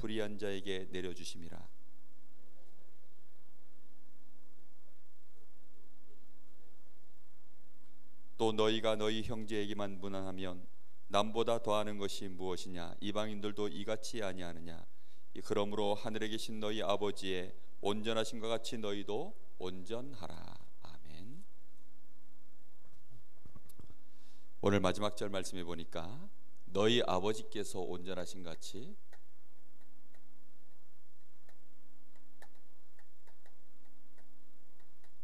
불의한 자에게 내려주심이라. 또 너희가 너희 형제에게만 무난하면 남보다 더하는 것이 무엇이냐? 이방인들도 이같이 아니하느냐? 그러므로 하늘에 계신 너희 아버지의 온전하신 것 같이 너희도 온전하라. 아멘. 오늘 마지막 절 말씀해 보니까 너희 아버지께서 온전하신 같이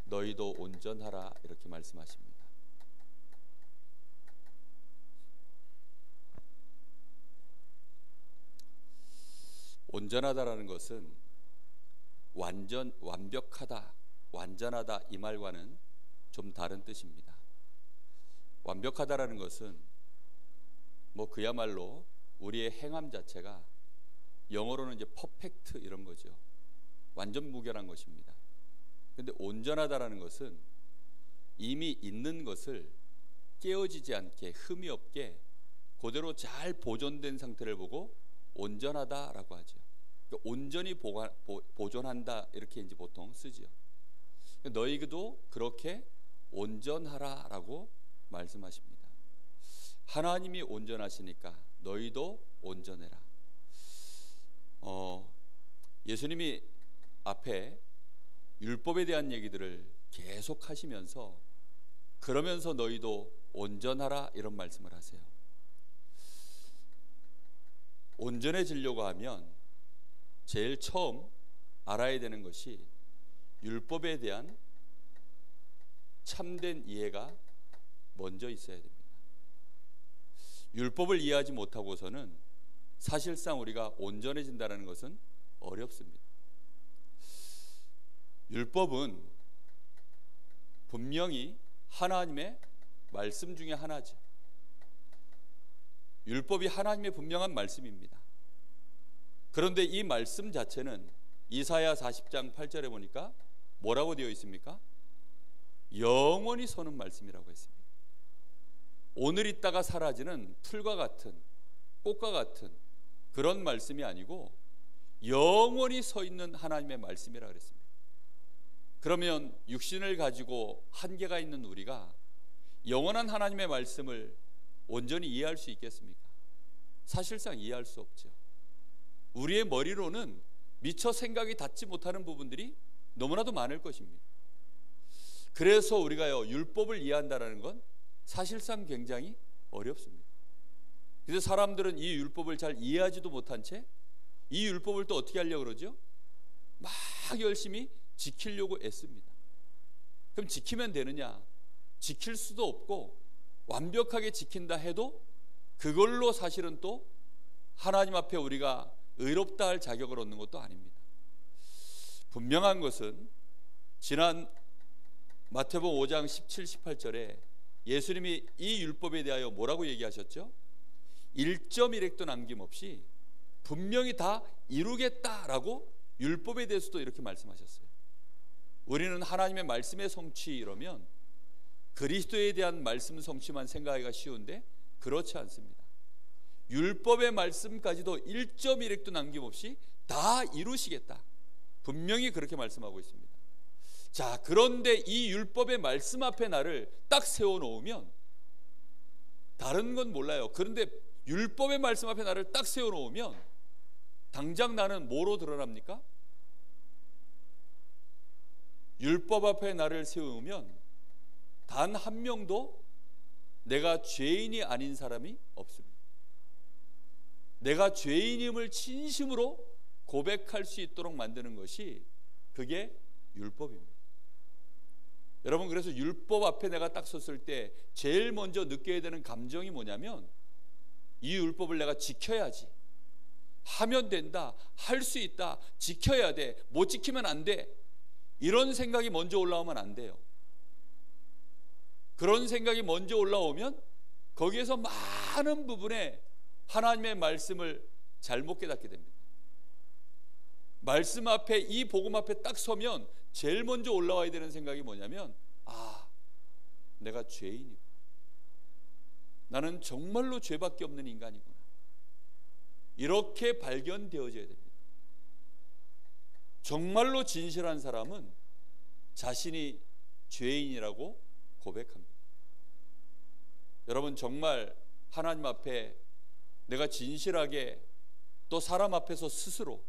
너희도 온전하라 이렇게 말씀하십니다. 온전하다라는 것은 완벽하다, 완전하다 이 말과는 좀 다른 뜻입니다. 완벽하다라는 것은 그야말로 우리의 행함 자체가 영어로는 이제 퍼펙트 이런 거죠. 완전 무결한 것입니다. 근데 온전하다라는 것은 이미 있는 것을 깨어지지 않게 흠이 없게 그대로 잘 보존된 상태를 보고 온전하다라고 하죠. 그러니까 온전히 보존한다 이렇게 이제 보통 쓰지요. 너희도 그렇게 온전하라라고 말씀하십니다. 하나님이 온전하시니까 너희도 온전해라. 예수님이 앞에 율법에 대한 얘기들을 계속 하시면서 그러면서 너희도 온전하라 이런 말씀을 하세요. 온전해지려고 하면 제일 처음 알아야 되는 것이 율법에 대한 참된 이해가 먼저 있어야 됩니다. 율법을 이해하지 못하고서는 사실상 우리가 온전해진다는 것은 어렵습니다. 율법은 분명히 하나님의 말씀 중에 하나죠. 율법이 하나님의 분명한 말씀입니다. 그런데 이 말씀 자체는 이사야 40장 8절에 보니까 뭐라고 되어 있습니까? 영원히 서는 말씀이라고 했습니다. 오늘 있다가 사라지는 풀과 같은 꽃과 같은 그런 말씀이 아니고 영원히 서 있는 하나님의 말씀이라고 그랬습니다. 그러면 육신을 가지고 한계가 있는 우리가 영원한 하나님의 말씀을 온전히 이해할 수 있겠습니까? 사실상 이해할 수 없죠. 우리의 머리로는 미처 생각이 닿지 못하는 부분들이 너무나도 많을 것입니다. 그래서 우리가요 율법을 이해한다는 건 사실상 굉장히 어렵습니다. 그래서 사람들은 이 율법을 잘 이해하지도 못한 채 이 율법을 또 어떻게 하려고 그러죠? 막 열심히 지키려고 애씁니다. 그럼 지키면 되느냐? 지킬 수도 없고 완벽하게 지킨다 해도 그걸로 사실은 또 하나님 앞에 우리가 의롭다 할 자격을 얻는 것도 아닙니다. 분명한 것은 지난 마태복음 5장 17, 18절에 예수님이 이 율법에 대하여 뭐라고 얘기하셨죠? 1.1획도 남김없이 분명히 다 이루겠다라고 율법에 대해서도 이렇게 말씀하셨어요. 우리는 하나님의 말씀의 성취 이러면 그리스도에 대한 말씀 성취만 생각하기가 쉬운데 그렇지 않습니다. 율법의 말씀까지도 1.1획도 남김없이 다 이루시겠다. 분명히 그렇게 말씀하고 있습니다. 자, 그런데 이 율법의 말씀 앞에 나를 딱 세워놓으면 다른 건 몰라요. 그런데 율법의 말씀 앞에 나를 딱 세워놓으면 당장 나는 뭐로 드러납니까? 율법 앞에 나를 세우면 단 한 명도 내가 죄인이 아닌 사람이 없습니다. 내가 죄인임을 진심으로 고백할 수 있도록 만드는 것이 그게 율법입니다. 여러분, 그래서 율법 앞에 내가 딱 섰을 때 제일 먼저 느껴야 되는 감정이 뭐냐면 이 율법을 내가 지켜야지, 하면 된다, 할 수 있다, 지켜야 돼, 못 지키면 안 돼, 이런 생각이 먼저 올라오면 안 돼요. 그런 생각이 먼저 올라오면 거기에서 많은 부분에 하나님의 말씀을 잘못 깨닫게 됩니다. 말씀 앞에, 이 복음 앞에 딱 서면 제일 먼저 올라와야 되는 생각이 뭐냐면, 아, 내가 죄인이구나, 나는 정말로 죄밖에 없는 인간이구나, 이렇게 발견되어져야 됩니다. 정말로 진실한 사람은 자신이 죄인이라고 고백합니다. 여러분, 정말 하나님 앞에 내가 진실하게 또 사람 앞에서 스스로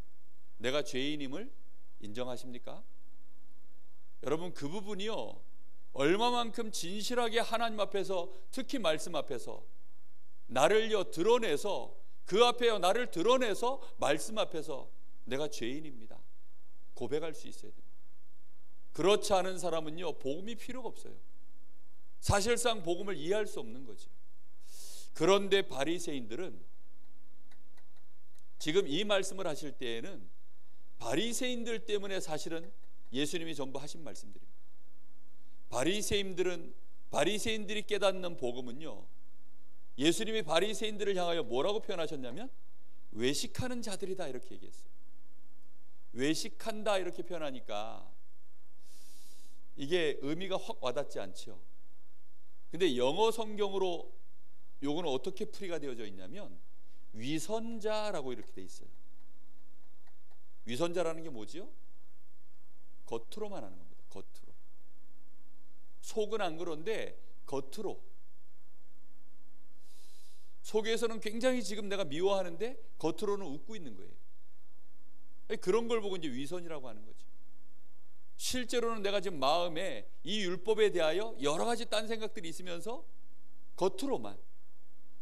내가 죄인임을 인정하십니까? 여러분, 그 부분이요, 얼마만큼 진실하게 하나님 앞에서, 특히 말씀 앞에서 나를요 드러내서, 그 앞에요 나를 드러내서 말씀 앞에서 내가 죄인입니다 고백할 수 있어야 됩니다. 그렇지 않은 사람은요 복음이 필요가 없어요. 사실상 복음을 이해할 수 없는 거죠. 그런데 바리새인들은 지금 이 말씀을 하실 때에는 바리새인들 때문에 사실은 예수님이 전부 하신 말씀들입니다. 바리새인들이 깨닫는 복음은요, 예수님이 바리새인들을 향하여 뭐라고 표현하셨냐면 외식하는 자들이다 이렇게 얘기했어요. 외식한다 이렇게 표현하니까 이게 의미가 확 와닿지 않죠. 근데 영어 성경으로 요거는 어떻게 풀이가 되어져 있냐면 위선자라고 이렇게 돼 있어요. 위선자라는 게 뭐지요? 겉으로만 하는 겁니다. 겉으로. 속은 안 그런데 겉으로. 속에서는 굉장히 지금 내가 미워하는데 겉으로는 웃고 있는 거예요. 그런 걸 보고 이제 위선이라고 하는 거죠. 실제로는 내가 지금 마음에 이 율법에 대하여 여러 가지 딴 생각들이 있으면서 겉으로만.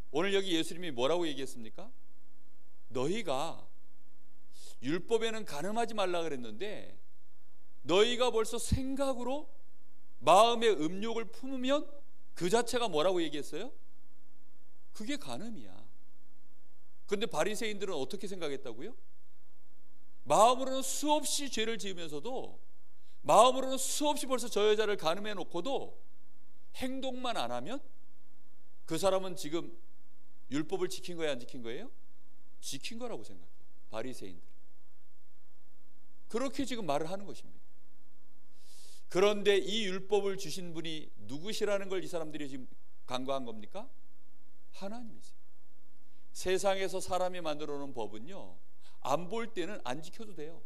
오늘 여기 예수님이 뭐라고 얘기했습니까? 너희가 율법에는 간음하지 말라 그랬는데 너희가 벌써 생각으로 마음의 음욕을 품으면 그 자체가 뭐라고 얘기했어요? 그게 간음이야. 그런데 바리새인들은 어떻게 생각했다고요? 마음으로는 수없이 죄를 지으면서도, 마음으로는 수없이 벌써 저 여자를 간음해 놓고도 행동만 안 하면 그 사람은 지금 율법을 지킨 거예요, 안 지킨 거예요? 지킨 거라고 생각해요. 바리새인들이 그렇게 지금 말을 하는 것입니다. 그런데 이 율법을 주신 분이 누구시라는 걸 이 사람들이 지금 간과한 겁니까? 하나님이세요. 세상에서 사람이 만들어 놓은 법은요, 안 볼 때는 안 지켜도 돼요.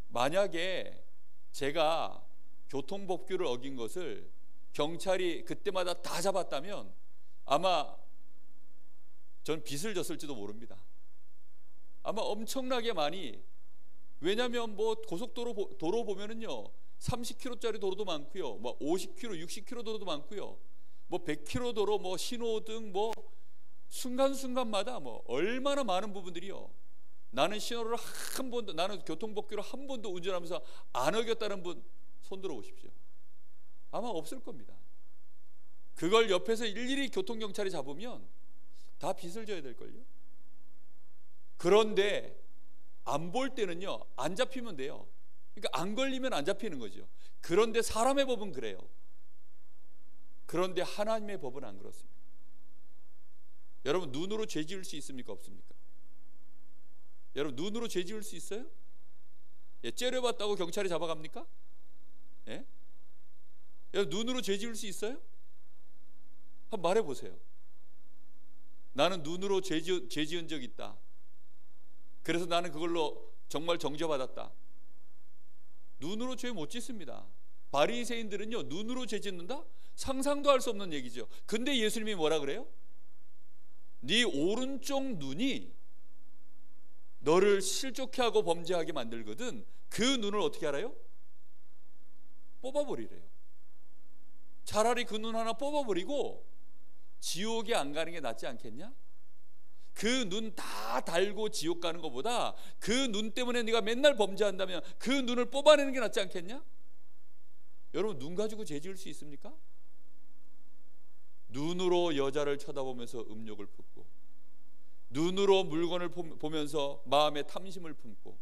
만약에 제가 교통법규를 어긴 것을 경찰이 그때마다 다 잡았다면 아마 전 빚을 졌을지도 모릅니다. 아마 엄청나게 많이. 왜냐하면 뭐 고속도로 도로 보면은요 30km짜리 도로도 많고요, 뭐 50km, 60km 도로도 많고요, 뭐 100km 도로, 뭐 신호등, 뭐 순간순간마다 뭐 얼마나 많은 부분들이요. 나는 신호를 한 번도, 나는 교통법규를 한 번도 운전하면서 안 어겼다는 분 손 들어 보십시오. 아마 없을 겁니다. 그걸 옆에서 일일이 교통경찰이 잡으면 다 빚을 져야 될걸요. 그런데 안 볼 때는요 안 잡히면 돼요. 그러니까 안 걸리면 안 잡히는 거죠. 그런데 사람의 법은 그래요. 그런데 하나님의 법은 안 그렇습니다. 여러분, 눈으로 죄 지을 수 있습니까? 없습니까? 여러분, 눈으로 죄 지을 수 있어요? 예, 째려봤다고 경찰이 잡아갑니까? 예? 여러분, 눈으로 죄 지을 수 있어요? 한번 말해보세요. 나는 눈으로 죄 지은 적 있다. 그래서 나는 그걸로 정말 정죄받았다. 눈으로 죄 못 짓습니다. 바리새인들은요 눈으로 죄 짓는다? 상상도 할 수 없는 얘기죠. 근데 예수님이 뭐라 그래요? 네 오른쪽 눈이 너를 실족해 하고 범죄하게 만들거든 그 눈을 어떻게 알아요? 뽑아버리래요. 차라리 그 눈 하나 뽑아버리고 지옥에 안 가는 게 낫지 않겠냐? 그 눈 다 달고 지옥 가는 것보다 그 눈 때문에 네가 맨날 범죄한다면 그 눈을 뽑아내는 게 낫지 않겠냐? 여러분, 눈 가지고 죄 지을 수 있습니까? 눈으로 여자를 쳐다보면서 음욕을 품고, 눈으로 물건을 보면서 마음에 탐심을 품고,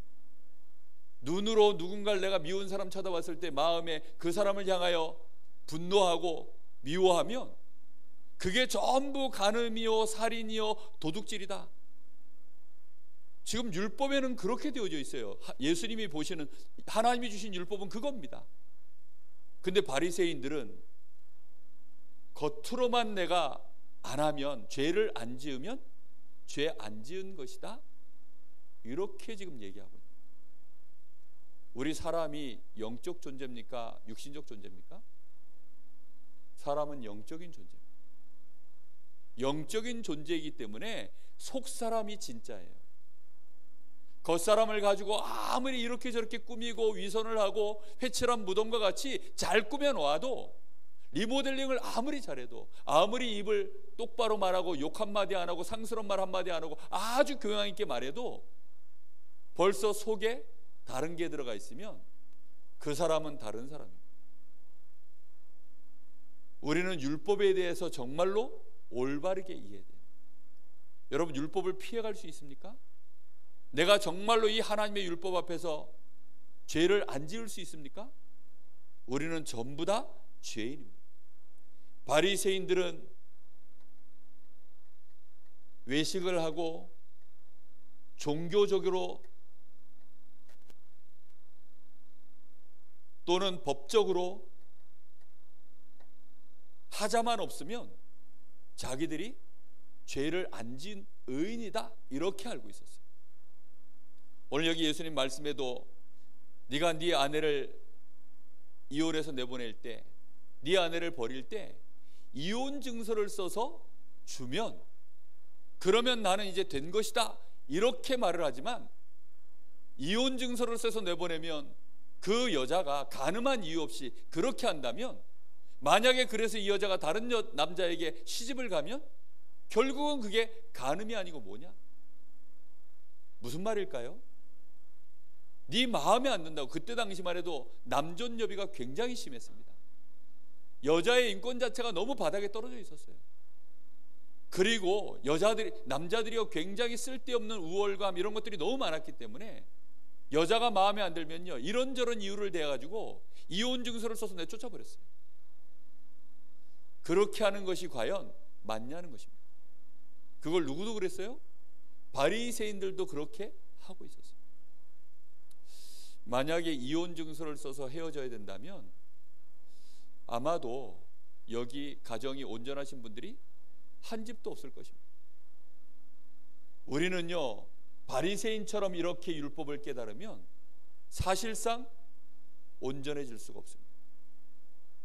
눈으로 누군가를 내가 미운 사람 쳐다봤을 때 마음에 그 사람을 향하여 분노하고 미워하면 그게 전부 간음이요 살인이요 도둑질이다. 지금 율법에는 그렇게 되어져 있어요. 예수님이 보시는, 하나님이 주신 율법은 그겁니다. 근데 바리새인들은 겉으로만 내가 안 하면, 죄를 안 지으면 죄 안 지은 것이다, 이렇게 지금 얘기하고 있습니다. 우리 사람이 영적 존재입니까? 육신적 존재입니까? 사람은 영적인 존재입니다. 영적인 존재이기 때문에 속사람이 진짜예요. 겉사람을 가지고 아무리 이렇게 저렇게 꾸미고 위선을 하고 회칠한 무덤과 같이 잘 꾸며놓아도, 리모델링을 아무리 잘해도, 아무리 입을 똑바로 말하고 욕 한마디 안 하고 상스러운 말 한마디 안 하고 아주 교양 있게 말해도 벌써 속에 다른 게 들어가 있으면 그 사람은 다른 사람입니다. 우리는 율법에 대해서 정말로 올바르게 이해돼요. 여러분, 율법을 피해갈 수 있습니까? 내가 정말로 이 하나님의 율법 앞에서 죄를 안 지을 수 있습니까? 우리는 전부 다 죄인입니다. 바리새인들은 외식을 하고 종교적으로 또는 법적으로 하자만 없으면 자기들이 죄를 안 지은 의인이다, 이렇게 알고 있었어요. 오늘 여기 예수님 말씀에도 네가 네 아내를 이혼해서 내보낼 때, 네 아내를 버릴 때 이혼 증서를 써서 주면 그러면 나는 이제 된 것이다, 이렇게 말을 하지만, 이혼 증서를 써서 내보내면 그 여자가 가늠한 이유 없이 그렇게 한다면, 만약에 그래서 이 여자가 다른 남자에게 시집을 가면 결국은 그게 간음이 아니고 뭐냐? 무슨 말일까요? 네 마음에 안 든다고. 그때 당시만 해도 남존여비가 굉장히 심했습니다. 여자의 인권 자체가 너무 바닥에 떨어져 있었어요. 그리고 남자들이 굉장히 쓸데없는 우월감 이런 것들이 너무 많았기 때문에 여자가 마음에 안 들면요, 이런저런 이유를 대가지고 이혼 증서를 써서 내쫓아 버렸어요. 그렇게 하는 것이 과연 맞냐는 것입니다. 그걸 누구도 그랬어요? 바리새인들도 그렇게 하고 있었어요. 만약에 이혼 증서를 써서 헤어져야 된다면 아마도 여기 가정이 온전하신 분들이 한 집도 없을 것입니다. 우리는요, 바리새인처럼 이렇게 율법을 깨달으면 사실상 온전해질 수가 없습니다.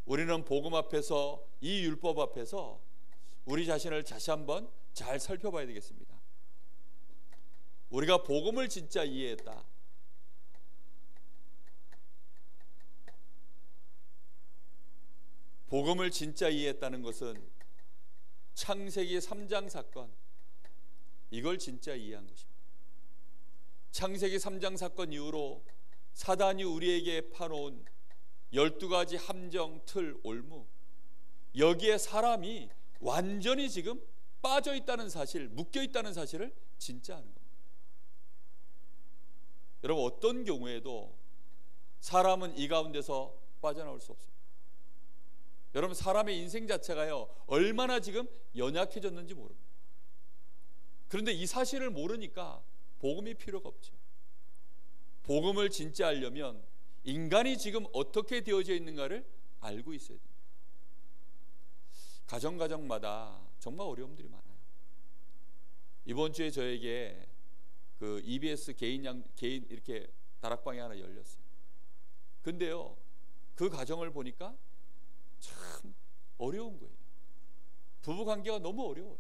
우리는 복음 앞에서, 이 율법 앞에서 우리 자신을 다시 한번 잘 살펴봐야 되겠습니다. 우리가 복음을 진짜 이해했다, 복음을 진짜 이해했다는 것은 창세기 3장 사건, 이걸 진짜 이해한 것입니다. 창세기 3장 사건 이후로 사단이 우리에게 파놓은 12가지 함정, 틀, 올무, 여기에 사람이 완전히 지금 빠져 있다는 사실, 묶여 있다는 사실을 진짜 아는 겁니다. 여러분, 어떤 경우에도 사람은 이 가운데서 빠져나올 수 없습니다. 여러분, 사람의 인생 자체가요, 얼마나 지금 연약해졌는지 모릅니다. 그런데 이 사실을 모르니까 복음이 필요가 없죠. 복음을 진짜 알려면 인간이 지금 어떻게 되어져 있는가를 알고 있어야 됩니다. 가정마다 정말 어려움들이 많아요. 이번 주에 저에게 그 EBS 개인 이렇게 다락방이 하나 열렸어요. 근데요, 그 가정을 보니까 참 어려운 거예요. 부부 관계가 너무 어려워요.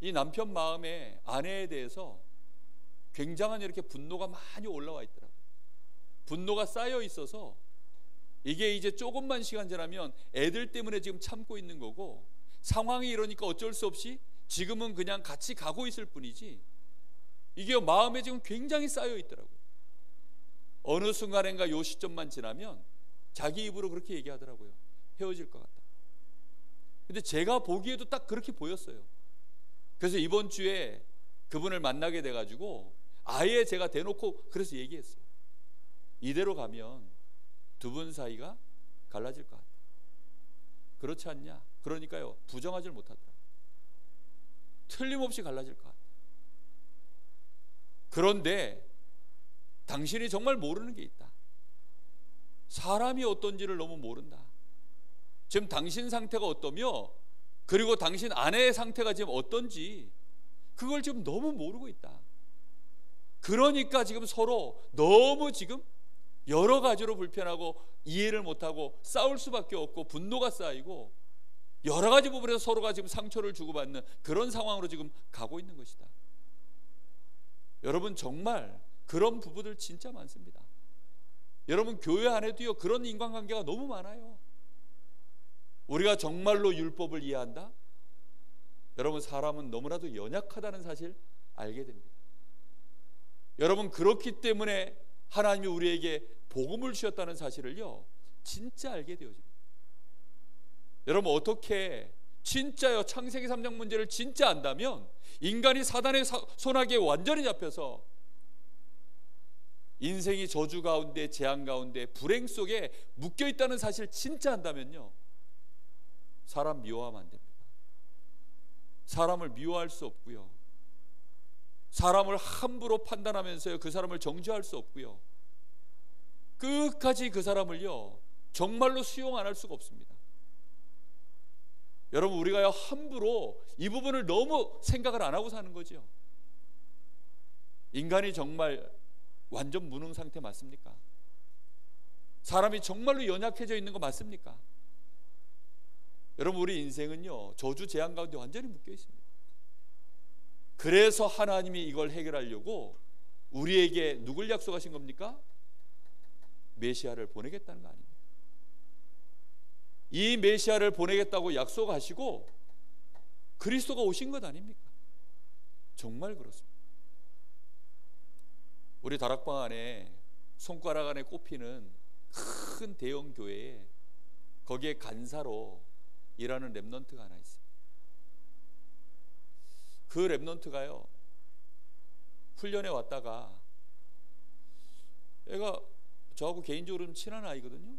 이 남편 마음에 아내에 대해서 굉장한 이렇게 분노가 많이 올라와 있더라고요. 분노가 쌓여 있어서 이게 이제 조금만 시간 지나면 애들 때문에 지금 참고 있는 거고, 상황이 이러니까 어쩔 수 없이 지금은 그냥 같이 가고 있을 뿐이지, 이게 마음에 지금 굉장히 쌓여 있더라고요. 어느 순간인가 요 시점만 지나면 자기 입으로 그렇게 얘기하더라고요. 헤어질 것 같다. 근데 제가 보기에도 딱 그렇게 보였어요. 그래서 이번 주에 그분을 만나게 돼가지고 아예 제가 대놓고 그래서 얘기했어요. 이대로 가면 두 분 사이가 갈라질 것 같다. 그렇지 않냐? 그러니까요, 부정하지를 못하더라고요. 틀림없이 갈라질 것 같다. 그런데 당신이 정말 모르는 게 있다. 사람이 어떤지를 너무 모른다. 지금 당신 상태가 어떠며, 그리고 당신 아내의 상태가 지금 어떤지 그걸 지금 너무 모르고 있다. 그러니까 지금 서로 너무 지금 여러 가지로 불편하고 이해를 못하고 싸울 수밖에 없고 분노가 쌓이고 여러 가지 부분에서 서로가 지금 상처를 주고받는 그런 상황으로 지금 가고 있는 것이다. 여러분, 정말 그런 부부들 진짜 많습니다. 여러분, 교회 안에도요 그런 인간관계가 너무 많아요. 우리가 정말로 율법을 이해한다? 여러분, 사람은 너무나도 연약하다는 사실 알게 됩니다. 여러분, 그렇기 때문에 하나님이 우리에게 복음을 주셨다는 사실을요 진짜 알게 되어집니다. 여러분, 어떻게 진짜요 창세기 3장 문제를 진짜 안다면 인간이 사단의 손아귀에 완전히 잡혀서 인생이 저주 가운데, 재앙 가운데, 불행 속에 묶여 있다는 사실 진짜 안다면요 사람 미워하면 안 됩니다. 사람을 미워할 수 없고요, 사람을 함부로 판단하면서요 그 사람을 정죄할 수 없고요, 끝까지 그 사람을요 정말로 수용 안 할 수가 없습니다. 여러분, 우리가요 함부로 이 부분을 너무 생각을 안 하고 사는 거죠. 인간이 정말 완전 무능 상태 맞습니까? 사람이 정말로 연약해져 있는 거 맞습니까? 여러분, 우리 인생은요 저주 재앙 가운데 완전히 묶여 있습니다. 그래서 하나님이 이걸 해결하려고 우리에게 누굴 약속하신 겁니까? 메시아를 보내겠다는 거 아닙니까? 이 메시아를 보내겠다고 약속하시고 그리스도가 오신 것 아닙니까? 정말 그렇습니다. 우리 다락방 안에 손가락 안에 꼽히는 큰 대형 교회에 거기에 간사로 일하는 랩넌트가 하나 있어요. 그 랩넌트가요 훈련에 왔다가, 애가 저하고 개인적으로 좀 친한 아이거든요.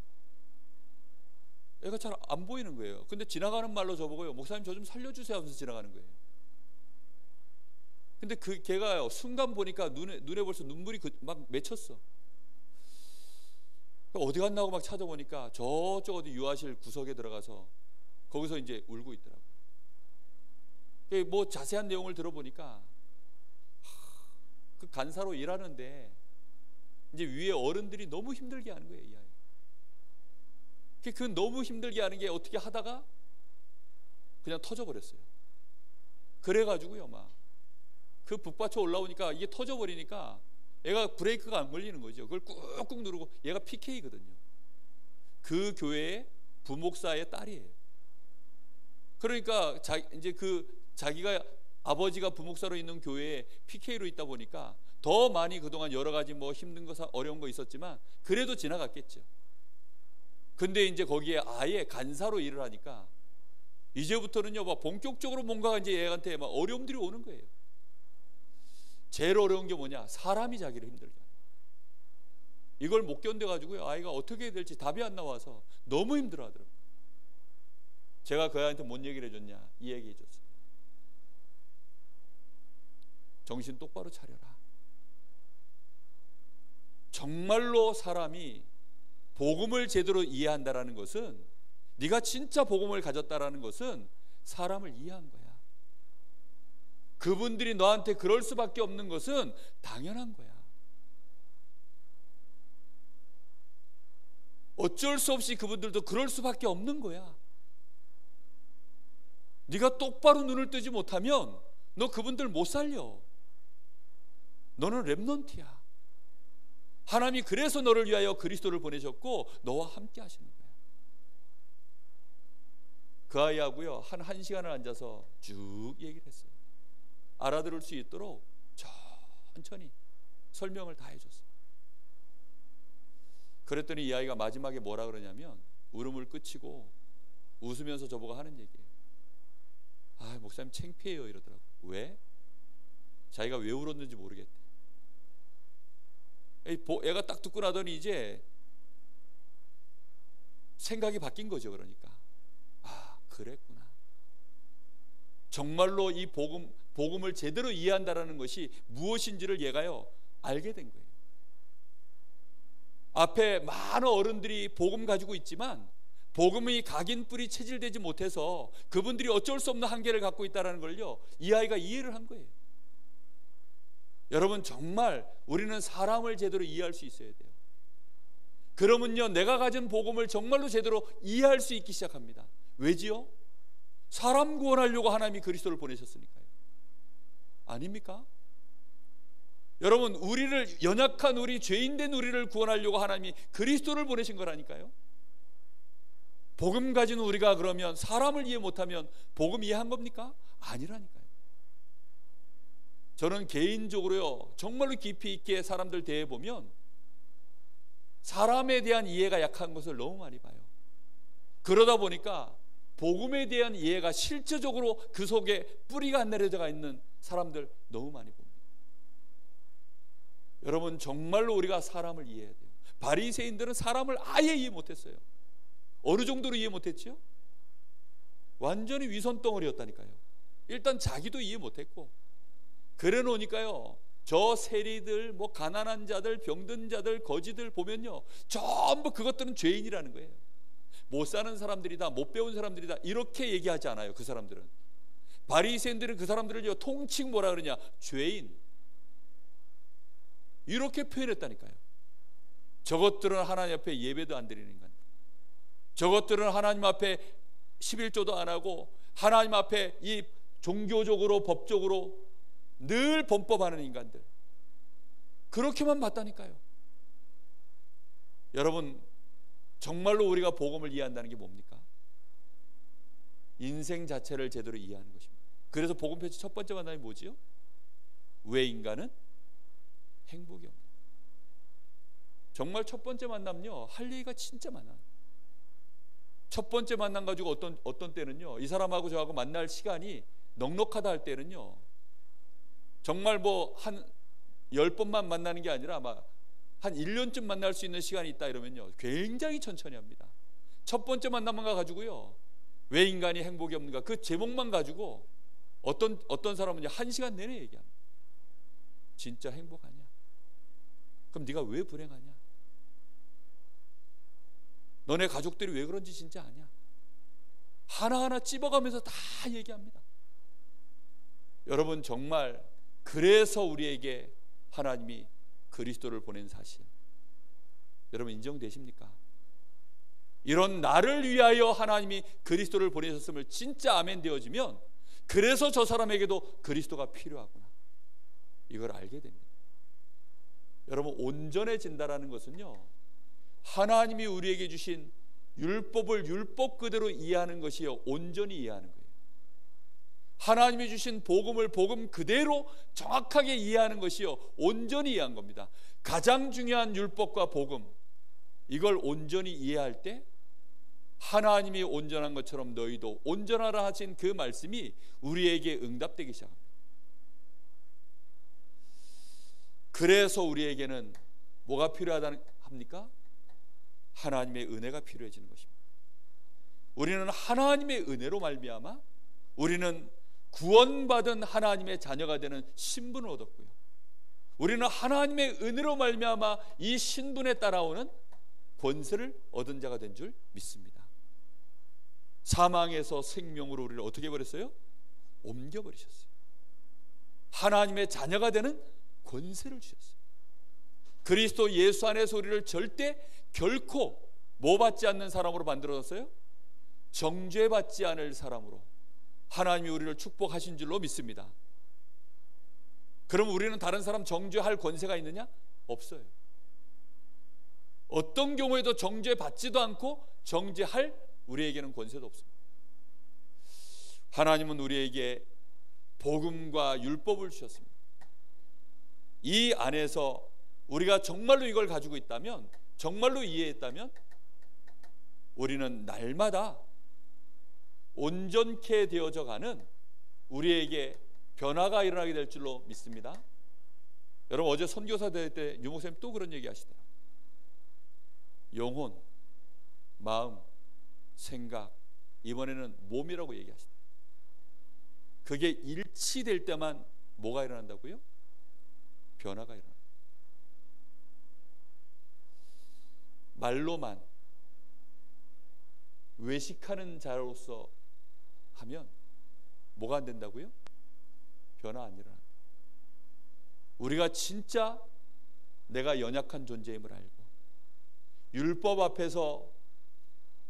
애가 잘 안 보이는 거예요. 근데 지나가는 말로 저보고요, 목사님 저 좀 살려주세요 하면서 지나가는 거예요. 근데 그 걔가요 순간 보니까 눈에 벌써 눈물이 막 맺혔어. 어디 갔나 하고 막 찾아보니까 저쪽 어디 유아실 구석에 들어가서 거기서 이제 울고 있더라고요. 뭐 자세한 내용을 들어보니까 그 간사로 일하는데 이제 위에 어른들이 너무 힘들게 하는 거예요, 이 아이. 그 너무 힘들게 하는 게 어떻게 하다가 그냥 터져버렸어요. 그래가지고요 막 그 북받쳐 올라오니까 이게 터져버리니까 얘가 브레이크가 안 걸리는 거죠. 그걸 꾹꾹 누르고, 얘가 PK거든요. 그 교회의 부목사의 딸이에요. 그러니까 이제 자기가 아버지가 부목사로 있는 교회에 PK로 있다 보니까 더 많이 그동안 여러 가지 뭐 힘든 거 어려운 거 있었지만 그래도 지나갔겠죠. 근데 이제 거기에 아예 간사로 일을 하니까 이제부터는요 막 본격적으로 뭔가 이제 얘한테 막 어려움들이 오는 거예요. 제일 어려운 게 뭐냐? 사람이 자기를 힘들게 하는 거예요. 이걸 못 견뎌가지고요 아이가 어떻게 해야 될지 답이 안 나와서 너무 힘들어하더라고요. 제가 그 아이한테 뭔 얘기를 해줬냐? 이 얘기 해줬어요. 정신 똑바로 차려라. 정말로 사람이 복음을 제대로 이해한다라는 것은, 네가 진짜 복음을 가졌다라는 것은 사람을 이해한 거야. 그분들이 너한테 그럴 수밖에 없는 것은 당연한 거야. 어쩔 수 없이 그분들도 그럴 수밖에 없는 거야. 네가 똑바로 눈을 뜨지 못하면 너 그분들 못 살려. 너는 랩넌트야. 하나님이 그래서 너를 위하여 그리스도를 보내셨고 너와 함께 하시는 거야. 그 아이하고요 한 1시간을 앉아서 쭉 얘기를 했어요. 알아들을 수 있도록 천천히 설명을 다 해줬어요. 그랬더니 이 아이가 마지막에 뭐라 그러냐면 울음을 그치고 웃으면서 저보고 하는 얘기예요. 아, 목사님 창피해요 이러더라고요. 왜? 자기가 왜 울었는지 모르겠대. 애가 딱 듣고 나더니 이제 생각이 바뀐 거죠. 그러니까 아, 그랬구나. 정말로 이 복음을 제대로 이해한다라는 것이 무엇인지를 얘가요 알게 된 거예요. 앞에 많은 어른들이 복음 가지고 있지만 복음이 각인 뿌리 체질되지 못해서 그분들이 어쩔 수 없는 한계를 갖고 있다는 걸요 이 아이가 이해를 한 거예요. 여러분, 정말 우리는 사람을 제대로 이해할 수 있어야 돼요. 그러면요, 내가 가진 복음을 정말로 제대로 이해할 수 있기 시작합니다. 왜지요? 사람 구원하려고 하나님이 그리스도를 보내셨으니까요. 아닙니까? 여러분, 우리를, 연약한 우리, 죄인된 우리를 구원하려고 하나님이 그리스도를 보내신 거라니까요. 복음 가진 우리가 그러면 사람을 이해 못하면 복음 이해한 겁니까? 아니라니까요. 저는 개인적으로요, 정말로 깊이 있게 사람들 대해보면 사람에 대한 이해가 약한 것을 너무 많이 봐요. 그러다 보니까 복음에 대한 이해가 실제적으로 그 속에 뿌리가 안 내려져 있는 사람들 너무 많이 봅니다. 여러분, 정말로 우리가 사람을 이해해야 돼요. 바리새인들은 사람을 아예 이해 못했어요. 어느 정도로 이해 못했죠? 완전히 위선덩어리였다니까요. 일단 자기도 이해 못했고, 그래 놓으니까요, 저 세리들, 뭐 가난한 자들, 병든 자들, 거지들 보면요, 전부 그것들은 죄인이라는 거예요. 못 사는 사람들이다, 못 배운 사람들이다, 이렇게 얘기하지 않아요. 그 사람들은, 바리새인들은 그 사람들을 통칭 뭐라 그러냐, 죄인, 이렇게 표현했다니까요. 저것들은 하나님 앞에 예배도 안 드리는 인간들, 저것들은 하나님 앞에 11조도 안 하고 하나님 앞에 이 종교적으로 법적으로 늘 범법하는 인간들, 그렇게만 봤다니까요. 여러분, 정말로 우리가 복음을 이해한다는 게 뭡니까? 인생 자체를 제대로 이해하는 것입니다. 그래서 복음 표지 첫 번째 만남이 뭐지요? 왜 인간은 행복이 없나? 정말 첫 번째 만남요, 할 얘기가 진짜 많아요. 첫 번째 만남 가지고 어떤 때는요, 이 사람하고 저하고 만날 시간이 넉넉하다 할 때는요, 정말 뭐 한 10번만 만나는 게 아니라 막 한 1년쯤 만날 수 있는 시간이 있다 이러면요, 굉장히 천천히 합니다. 첫 번째 만남만 가지고요, 왜 인간이 행복이 없는가, 그 제목만 가지고 어떤 사람은 1시간 내내 얘기합니다. 진짜 행복하냐? 그럼 네가 왜 불행하냐? 너네 가족들이 왜 그런지 진짜 아냐? 하나하나 찝어가면서 다 얘기합니다. 여러분, 정말 그래서 우리에게 하나님이 그리스도를 보낸 사실, 여러분 인정되십니까? 이런 나를 위하여 하나님이 그리스도를 보내셨음을 진짜 아멘 되어지면, 그래서 저 사람에게도 그리스도가 필요하구나, 이걸 알게 됩니다. 여러분, 온전해진다라는 것은요, 하나님이 우리에게 주신 율법을 율법 그대로 이해하는 것이요, 온전히 이해하는 거예요. 하나님이 주신 복음을 복음 그대로 정확하게 이해하는 것이요, 온전히 이해한 겁니다. 가장 중요한 율법과 복음, 이걸 온전히 이해할 때 하나님이 온전한 것처럼 너희도 온전하라 하신 그 말씀이 우리에게 응답되기 시작합니다. 그래서 우리에게는 뭐가 필요하다는 합니까? 하나님의 은혜가 필요해지는 것입니다. 우리는 하나님의 은혜로 말미암아 우리는 구원받은 하나님의 자녀가 되는 신분을 얻었고요, 우리는 하나님의 은혜로 말미암아 이 신분에 따라오는 권세를 얻은 자가 된 줄 믿습니다. 사망에서 생명으로 우리를 어떻게 버렸어요? 옮겨버리셨어요. 하나님의 자녀가 되는 권세를 주셨어요. 그리스도 예수 안에서 우리를 절대 결코 뭐 받지 않는 사람으로 만들어졌어요? 정죄받지 않을 사람으로 하나님이 우리를 축복하신 줄로 믿습니다. 그럼 우리는 다른 사람 정죄할 권세가 있느냐? 없어요. 어떤 경우에도 정죄받지도 않고 정죄할 우리에게는 권세도 없습니다. 하나님은 우리에게 복음과 율법을 주셨습니다. 이 안에서 우리가 정말로 이걸 가지고 있다면, 정말로 이해했다면, 우리는 날마다 온전케 되어져 가는 우리에게 변화가 일어나게 될 줄로 믿습니다. 여러분, 어제 선교사 대회 때 유 목사님 또 그런 얘기 하시더라고요. 영혼, 마음, 생각, 이번에는 몸이라고 얘기하시더라고요. 그게 일치될 때만 뭐가 일어난다고요? 변화가 일어납니다. 말로만 외식하는 자로서 하면 뭐가 안 된다고요? 변화 안 일어납니다. 우리가 진짜 내가 연약한 존재임을 알고 율법 앞에서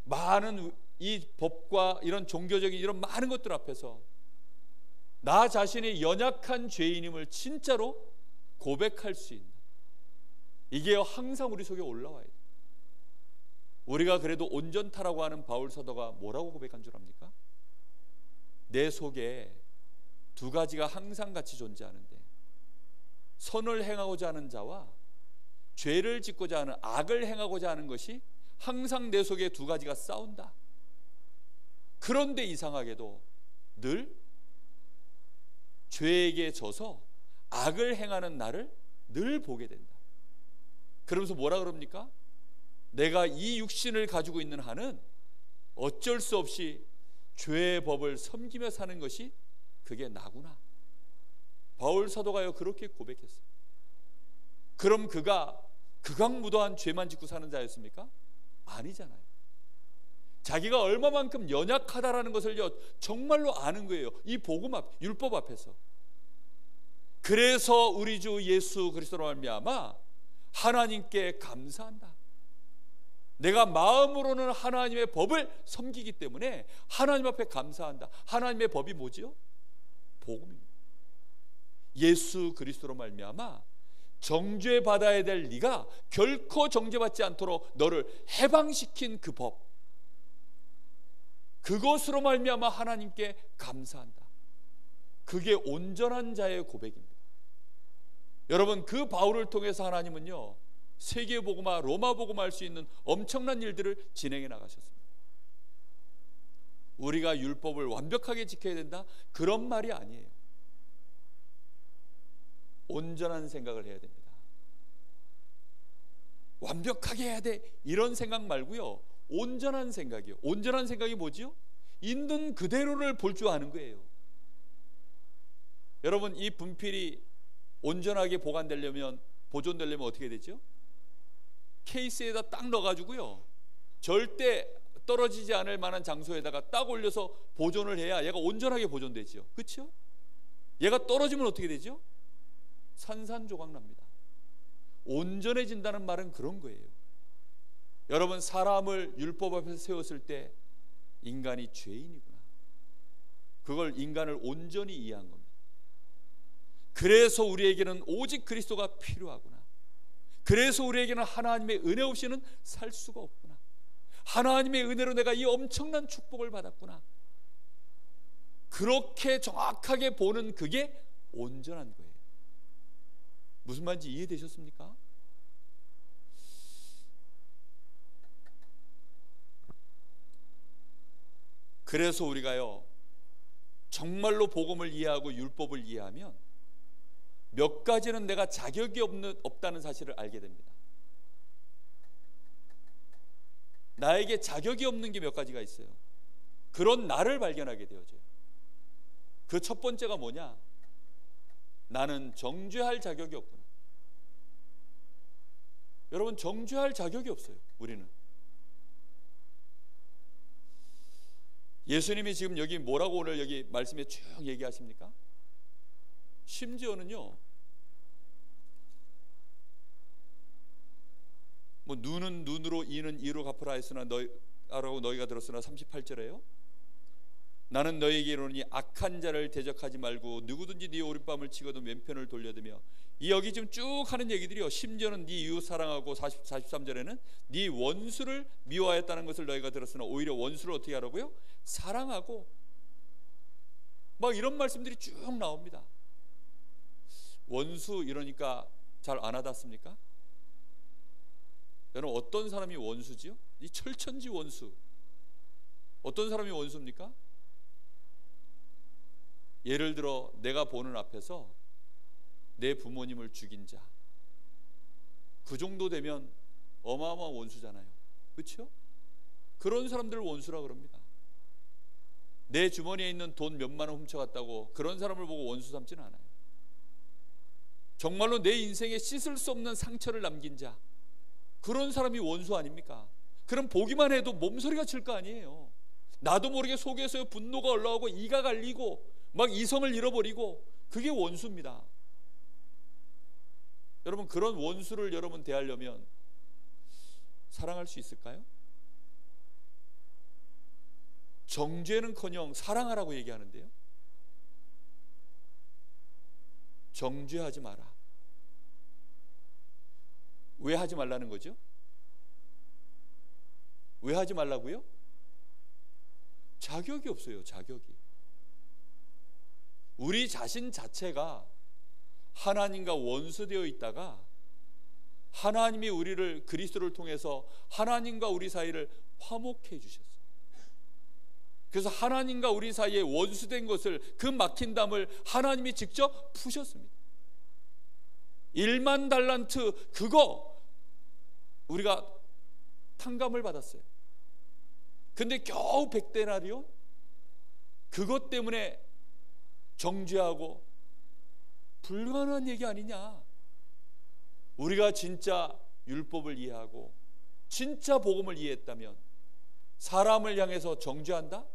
많은 이 법과 이런 종교적인 이런 많은 것들 앞에서 나 자신이 연약한 죄인임을 진짜로 고백할 수 있는, 이게 항상 우리 속에 올라와야 돼요. 우리가 그래도 온전타라고 하는 바울 사도가 뭐라고 고백한 줄 압니까? 내 속에 두 가지가 항상 같이 존재하는데 선을 행하고자 하는 자와 죄를 짓고자 하는, 악을 행하고자 하는 것이 항상 내 속에 두 가지가 싸운다. 그런데 이상하게도 늘 죄에게 져서 악을 행하는 나를 늘 보게 된다. 그러면서 뭐라 그럽니까? 내가 이 육신을 가지고 있는 한은 어쩔 수 없이 죄의 법을 섬기며 사는 것이 그게 나구나. 바울 사도가요 그렇게 고백했어요. 그럼 그가 극악무도한 죄만 짓고 사는 자였습니까? 아니잖아요. 자기가 얼마만큼 연약하다라는 것을 정말로 아는 거예요. 이 복음 앞, 율법 앞에서. 그래서 우리 주 예수 그리스도로 말미암아 하나님께 감사한다. 내가 마음으로는 하나님의 법을 섬기기 때문에 하나님 앞에 감사한다. 하나님의 법이 뭐지요? 복음입니다. 예수 그리스도로 말미암아 정죄받아야 될 네가 결코 정죄받지 않도록 너를 해방시킨 그 법, 그것으로 말미암아 하나님께 감사한다. 그게 온전한 자의 고백입니다. 여러분, 그 바울을 통해서 하나님은요 세계복음화, 로마복음화 할 수 있는 엄청난 일들을 진행해 나가셨습니다. 우리가 율법을 완벽하게 지켜야 된다, 그런 말이 아니에요. 온전한 생각을 해야 됩니다. 완벽하게 해야 돼, 이런 생각 말고요, 온전한 생각이요. 온전한 생각이 뭐지요? 있는 그대로를 볼 줄 아는 거예요. 여러분, 이 분필이 온전하게 보존되려면 어떻게 되죠? 케이스에다 딱 넣어가지고요, 절대 떨어지지 않을 만한 장소에다가 딱 올려서 보존을 해야 얘가 온전하게 보존되죠. 그렇죠? 얘가 떨어지면 어떻게 되죠? 산산조각 납니다. 온전해진다는 말은 그런 거예요. 여러분, 사람을 율법 앞에서 세웠을 때 인간이 죄인이구나, 그걸 인간을 온전히 이해한 겁니다. 그래서 우리에게는 오직 그리스도가 필요하구나. 그래서 우리에게는 하나님의 은혜 없이는 살 수가 없구나. 하나님의 은혜로 내가 이 엄청난 축복을 받았구나. 그렇게 정확하게 보는 그게 온전한 거예요. 무슨 말인지 이해되셨습니까? 그래서 우리가요 정말로 복음을 이해하고 율법을 이해하면 몇 가지는 내가 자격이 없다는 사실을 알게 됩니다. 나에게 자격이 없는 게 몇 가지가 있어요. 그런 나를 발견하게 되어져요. 그 첫 번째가 뭐냐? 나는 정죄할 자격이 없구나. 여러분, 정죄할 자격이 없어요. 우리는. 예수님이 지금 여기 뭐라고 오늘 여기 말씀에 쭉 얘기하십니까? 심지어는요, 뭐 눈은 눈으로 이는 이로 갚으라 했으나 너라고 너희가 들었으나 38절에요. 나는 너희에게 이르노니 악한 자를 대적하지 말고 누구든지 네 오른밤을 치거든 왼편을 돌려드며. 이 여기 지금 쭉 하는 얘기들이요, 심지어는 네 이웃 사랑하고 43절에는 네 원수를 미워하였다는 것을 너희가 들었으나 오히려 원수를 어떻게 하라고요? 사랑하고. 막 이런 말씀들이 쭉 나옵니다. 원수 이러니까 잘 안 와닿습니까? 여러분, 어떤 사람이 원수지요? 이 철천지 원수. 어떤 사람이 원수입니까? 예를 들어 내가 보는 앞에서 내 부모님을 죽인 자, 그 정도 되면 어마어마한 원수잖아요. 그렇죠? 그런 사람들을 원수라 그럽니다. 내 주머니에 있는 돈 몇만 원 훔쳐갔다고 그런 사람을 보고 원수 삼지는 않아요. 정말로 내 인생에 씻을 수 없는 상처를 남긴 자, 그런 사람이 원수 아닙니까? 그럼 보기만 해도 몸소리가 칠 거 아니에요. 나도 모르게 속에서 분노가 올라오고 이가 갈리고 막 이성을 잃어버리고, 그게 원수입니다. 여러분, 그런 원수를 여러분 대하려면 사랑할 수 있을까요? 정죄는커녕 사랑하라고 얘기하는데요. 정죄하지 마라. 왜 하지 말라는 거죠? 왜 하지 말라고요? 자격이 없어요. 자격이. 우리 자신 자체가 하나님과 원수되어 있다가 하나님이 우리를 그리스도를 통해서 하나님과 우리 사이를 화목해 주셨어요. 그래서 하나님과 우리 사이에 원수된 것을, 그 막힌 담을 하나님이 직접 푸셨습니다. 1만 달란트 그거 우리가 탕감을 받았어요. 근데 겨우 100데나리온? 그것 때문에 정죄하고 불가능한 얘기 아니냐. 우리가 진짜 율법을 이해하고 진짜 복음을 이해했다면 사람을 향해서 정죄한다?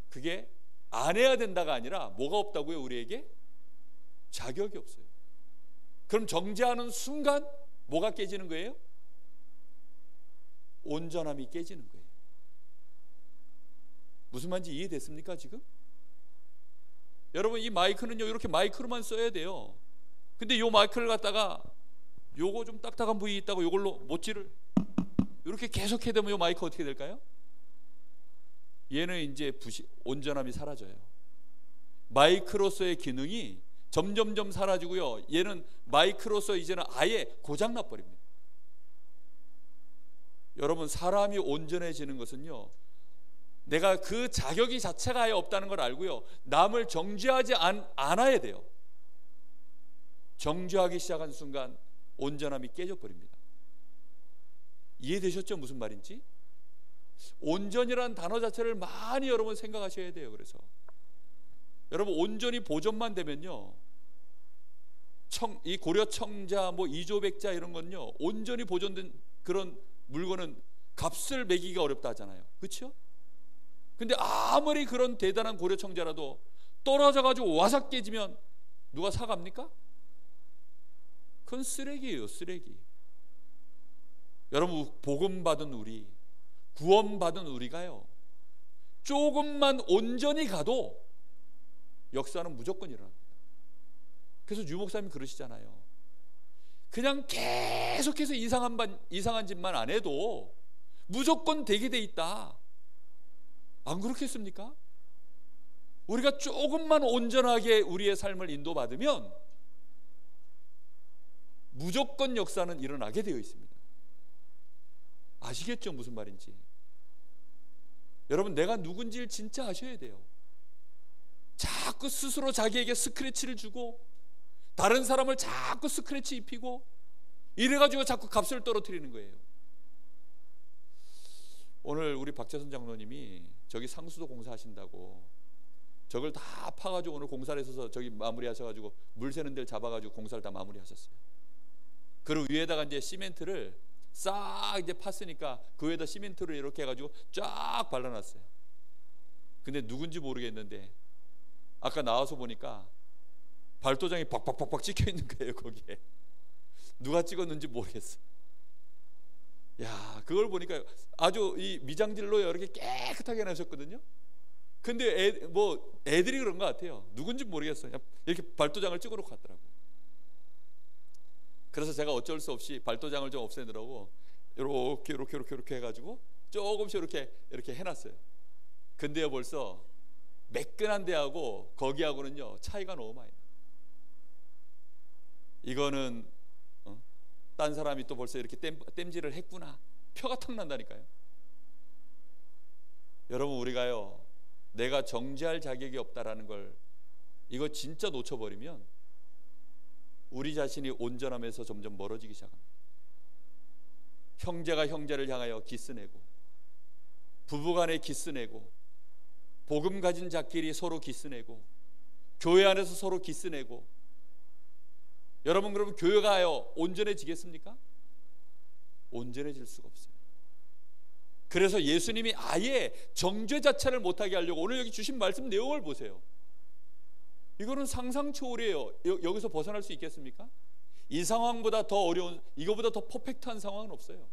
그게 안 해야 된다가 아니라 뭐가 없다고요? 우리에게 자격이 없어요. 그럼 정죄하는 순간 뭐가 깨지는 거예요? 온전함이 깨지는 거예요. 무슨 말인지 이해됐습니까 지금? 여러분, 이 마이크는요 이렇게 마이크로만 써야 돼요. 근데 요 마이크를 갖다가 요거 좀 딱딱한 부위 있다고 요걸로 못질을 이렇게 계속 해야 되면 요 마이크 어떻게 될까요? 얘는 이제 온전함이 사라져요. 마이크로서의 기능이 점점점 사라지고요, 얘는 마이크로서 이제는 아예 고장나 버립니다. 여러분, 사람이 온전해지는 것은요, 내가 그 자격이 자체가 아예 없다는 걸 알고요, 남을 정죄하지 않아야 돼요. 정죄하기 시작한 순간 온전함이 깨져버립니다. 이해되셨죠? 무슨 말인지? 온전이라는 단어 자체를 많이 여러분 생각하셔야 돼요. 그래서 여러분, 온전히 보존만 되면요, 이 고려 청자, 뭐 이조백자 이런 건요, 온전히 보존된 그런 물건은 값을 매기기가 어렵다 하잖아요. 그렇죠? 근데 아무리 그런 대단한 고려 청자라도 떨어져 가지고 와삭 깨지면 누가 사갑니까? 그건 쓰레기예요. 쓰레기. 여러분, 복음 받은 우리, 구원 받은 우리가요, 조금만 온전히 가도 역사는 무조건 일어납니다. 그래서 유 목사님이 그러시잖아요. 그냥 계속해서 이상한 짓만 안 해도 무조건 되게 돼 있다. 안 그렇겠습니까? 우리가 조금만 온전하게 우리의 삶을 인도받으면 무조건 역사는 일어나게 되어 있습니다. 아시겠죠? 무슨 말인지. 여러분, 내가 누군지를 진짜 아셔야 돼요. 자꾸 스스로 자기에게 스크래치를 주고 다른 사람을 자꾸 스크래치 입히고 이래가지고 자꾸 값을 떨어뜨리는 거예요. 오늘 우리 박재선 장로님이 저기 상수도 공사하신다고 저걸 다 파가지고 오늘 공사를 해서 저기 마무리하셔가지고 물 새는 데를 잡아가지고 공사를 다 마무리하셨어요. 그리고 위에다가 이제 시멘트를 싹 이제 팠으니까 그 위에다 시멘트를 이렇게 해가지고 쫙 발라놨어요. 근데 누군지 모르겠는데 아까 나와서 보니까 발도장이 박박박박 찍혀 있는 거예요. 거기에 누가 찍었는지 모르겠어. 야, 그걸 보니까 아주 이 미장질로 이렇게 깨끗하게 해놨었거든요. 근데 애들이 그런 것 같아요. 누군지 모르겠어요. 그냥 이렇게 발도장을 찍어놓고 갔더라고요. 그래서 제가 어쩔 수 없이 발도장을 좀 없애느라고 이렇게 해가지고 조금씩 이렇게 해놨어요. 근데요, 벌써 매끈한 데하고 거기하고는요 차이가 너무 많이 나요. 이거는 딴 사람이 또 벌써 이렇게 땜질을 했구나, 표가 탁 난다니까요. 여러분, 우리가요 내가 정죄할 자격이 없다라는 걸 이거 진짜 놓쳐버리면 우리 자신이 온전함에서 점점 멀어지기 시작합니다. 형제가 형제를 향하여 기스내고, 부부간에 기스내고, 복음 가진 자끼리 서로 기스내고, 교회 안에서 서로 기스내고. 여러분, 그러면 교회가요 온전해지겠습니까? 온전해질 수가 없어요. 그래서 예수님이 아예 정죄 자체를 못하게 하려고 오늘 여기 주신 말씀 내용을 보세요. 이거는 상상 초월이에요. 여기서 벗어날 수 있겠습니까? 이 상황보다 더 어려운, 이거보다 더 퍼펙트한 상황은 없어요.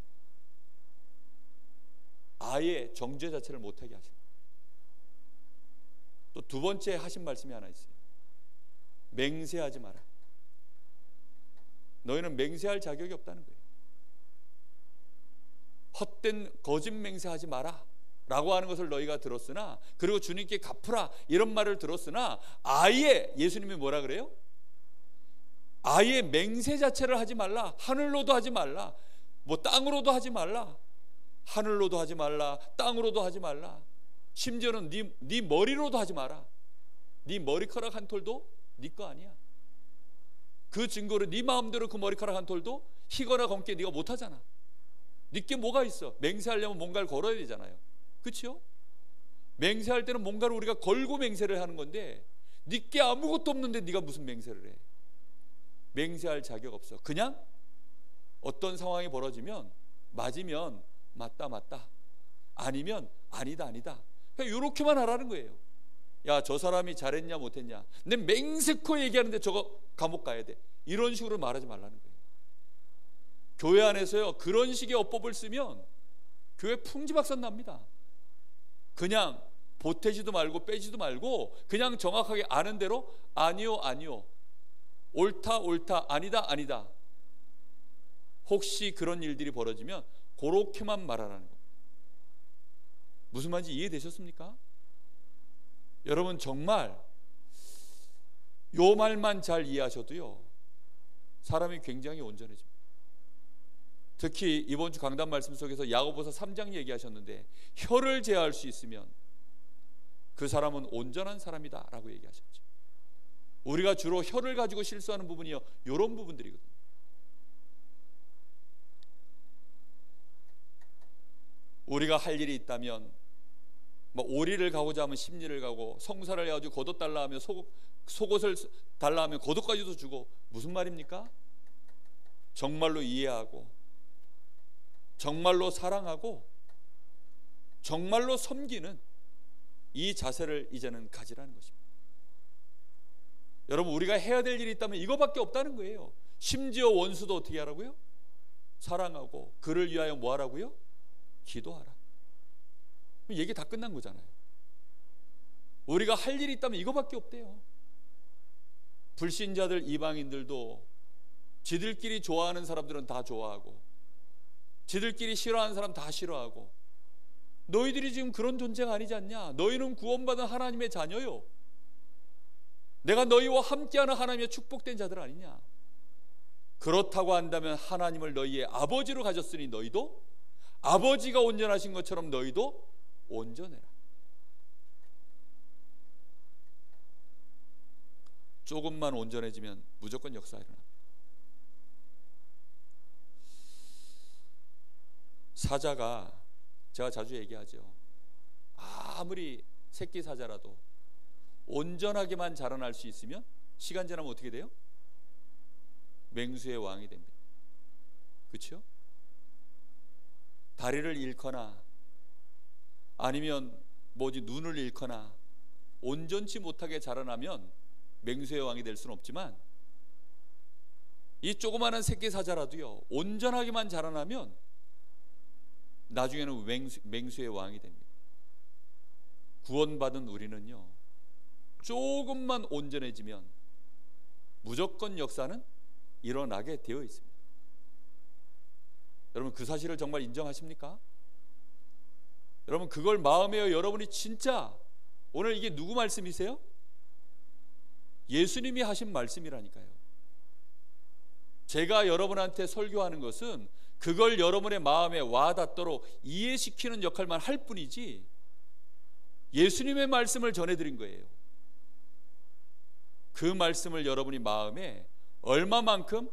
아예 정죄 자체를 못하게 하시고, 또 두 번째 하신 말씀이 하나 있어요. 맹세하지 마라. 너희는 맹세할 자격이 없다는 거예요. 헛된 거짓 맹세하지 마라 라고 하는 것을 너희가 들었으나, 그리고 주님께 갚으라 이런 말을 들었으나, 아예 예수님이 뭐라 그래요? 아예 맹세 자체를 하지 말라. 하늘로도 하지 말라, 뭐 땅으로도 하지 말라, 하늘로도 하지 말라, 땅으로도 하지 말라, 심지어는 네 머리로도 하지 마라. 네 머리카락 한 톨도 네 거 아니야. 그 증거로 네 마음대로 그 머리카락 한 톨도 희거나 검게 네가 못하잖아. 네게 뭐가 있어? 맹세하려면 뭔가를 걸어야 되잖아요. 그렇죠? 맹세할 때는 뭔가를 우리가 걸고 맹세를 하는 건데, 네게 아무것도 없는데 네가 무슨 맹세를 해? 맹세할 자격 없어. 그냥 어떤 상황이 벌어지면 맞으면 맞다 맞다, 아니면 아니다 아니다, 그냥 이렇게만 하라는 거예요. 야, 저 사람이 잘했냐 못했냐, 내 맹세코 얘기하는데 저거 감옥 가야 돼, 이런 식으로 말하지 말라는 거예요. 교회 안에서요, 그런 식의 어법을 쓰면 교회 풍지박산 납니다. 그냥 보태지도 말고 빼지도 말고 그냥 정확하게 아는 대로 아니요 아니요, 옳다 옳다, 아니다 아니다. 혹시 그런 일들이 벌어지면 그렇게만 말하라는 겁니다. 무슨 말인지 이해되셨습니까? 여러분, 정말 요 말만 잘 이해하셔도요, 사람이 굉장히 온전해집니다. 특히 이번 주 강단 말씀 속에서 야고보서 3장 얘기하셨는데, 혀를 제어할 수 있으면 그 사람은 온전한 사람이다 라고 얘기하셨죠. 우리가 주로 혀를 가지고 실수하는 부분이요, 이런 부분들이거든요. 우리가 할 일이 있다면, 뭐 오리를 가고자 하면 십리를 가고, 성사를 해가지고 겉옷 달라 하면 속옷을 달라 하면 겉옷까지도 주고, 무슨 말입니까? 정말로 이해하고, 정말로 사랑하고, 정말로 섬기는 이 자세를 이제는 가지라는 것입니다. 여러분, 우리가 해야 될 일이 있다면 이거밖에 없다는 거예요. 심지어 원수도 어떻게 하라고요? 사랑하고, 그를 위하여 뭐 하라고요? 기도하라. 얘기 다 끝난 거잖아요. 우리가 할 일이 있다면 이거밖에 없대요. 불신자들, 이방인들도 지들끼리 좋아하는 사람들은 다 좋아하고, 지들끼리 싫어하는 사람 다 싫어하고, 너희들이 지금 그런 존재가 아니지 않냐? 너희는 구원받은 하나님의 자녀요, 내가 너희와 함께하는 하나님의 축복된 자들 아니냐? 그렇다고 한다면 하나님을 너희의 아버지로 가졌으니 너희도 아버지가 온전하신 것처럼 너희도 온전해라. 조금만 온전해지면 무조건 역사가 일어납니다. 사자가, 제가 자주 얘기하죠, 아무리 새끼 사자라도 온전하게만 자라날 수 있으면 시간 지나면 어떻게 돼요? 맹수의 왕이 됩니다. 그렇죠? 다리를 잃거나 아니면 눈을 잃거나 온전치 못하게 자라나면 맹수의 왕이 될 수는 없지만, 이 조그마한 새끼 사자라도요, 온전하게만 자라나면 나중에는 맹수의 왕이 됩니다. 구원받은 우리는요, 조금만 온전해지면 무조건 역사는 일어나게 되어 있습니다. 여러분, 그 사실을 정말 인정하십니까? 여러분, 그걸 마음에 여러분이 진짜, 오늘 이게 누구 말씀이세요? 예수님이 하신 말씀이라니까요. 제가 여러분한테 설교하는 것은 그걸 여러분의 마음에 와닿도록 이해시키는 역할만 할 뿐이지, 예수님의 말씀을 전해드린 거예요. 그 말씀을 여러분이 마음에 얼마만큼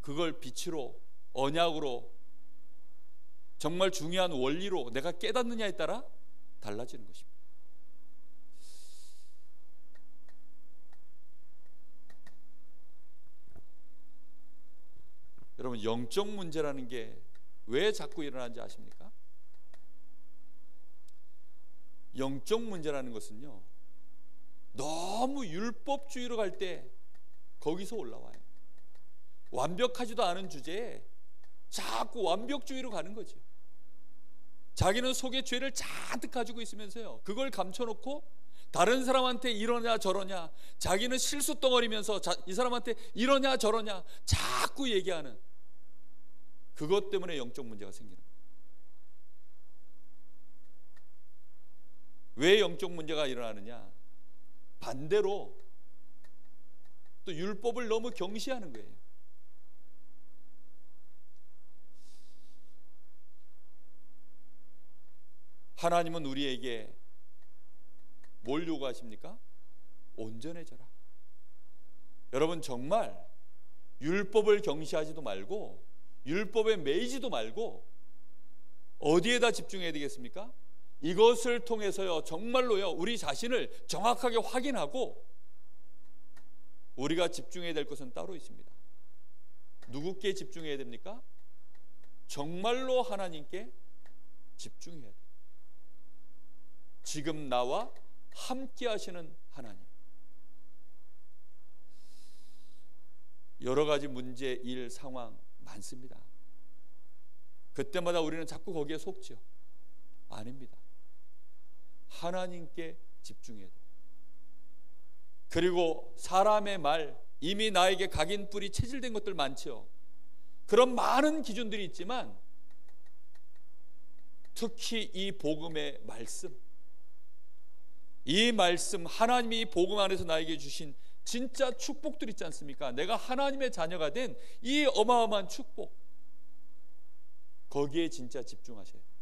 그걸 빛으로, 언약으로, 정말 중요한 원리로 내가 깨닫느냐에 따라 달라지는 것입니다. 여러분, 영적 문제라는 게 왜 자꾸 일어나는지 아십니까? 영적 문제라는 것은요, 너무 율법주의로 갈 때 거기서 올라와요. 완벽하지도 않은 주제에 자꾸 완벽주의로 가는 거죠. 자기는 속에 죄를 잔뜩 가지고 있으면서요, 그걸 감춰놓고 다른 사람한테 이러냐 저러냐, 자기는 실수 덩어리면서 이 사람한테 이러냐 저러냐 자꾸 얘기하는, 그것 때문에 영적 문제가 생기는 거예요. 왜 영적 문제가 일어나느냐? 반대로 또 율법을 너무 경시하는 거예요. 하나님은 우리에게 뭘 요구하십니까? 온전해져라. 여러분, 정말 율법을 경시하지도 말고 율법에 매이지도 말고 어디에다 집중해야 되겠습니까? 이것을 통해서요, 정말로요, 우리 자신을 정확하게 확인하고 우리가 집중해야 될 것은 따로 있습니다. 누구께 집중해야 됩니까? 정말로 하나님께 집중해야 돼요. 지금 나와 함께 하시는 하나님. 여러 가지 문제, 일, 상황 많습니다. 그때마다 우리는 자꾸 거기에 속죠. 아닙니다. 하나님께 집중해야 돼요. 그리고 사람의 말, 이미 나에게 각인뿔이 체질된 것들 많죠. 그런 많은 기준들이 있지만 특히 이 복음의 말씀, 이 말씀, 하나님이 이 복음 안에서 나에게 주신 진짜 축복들 있지 않습니까? 내가 하나님의 자녀가 된 이 어마어마한 축복, 거기에 진짜 집중하셔야 돼요.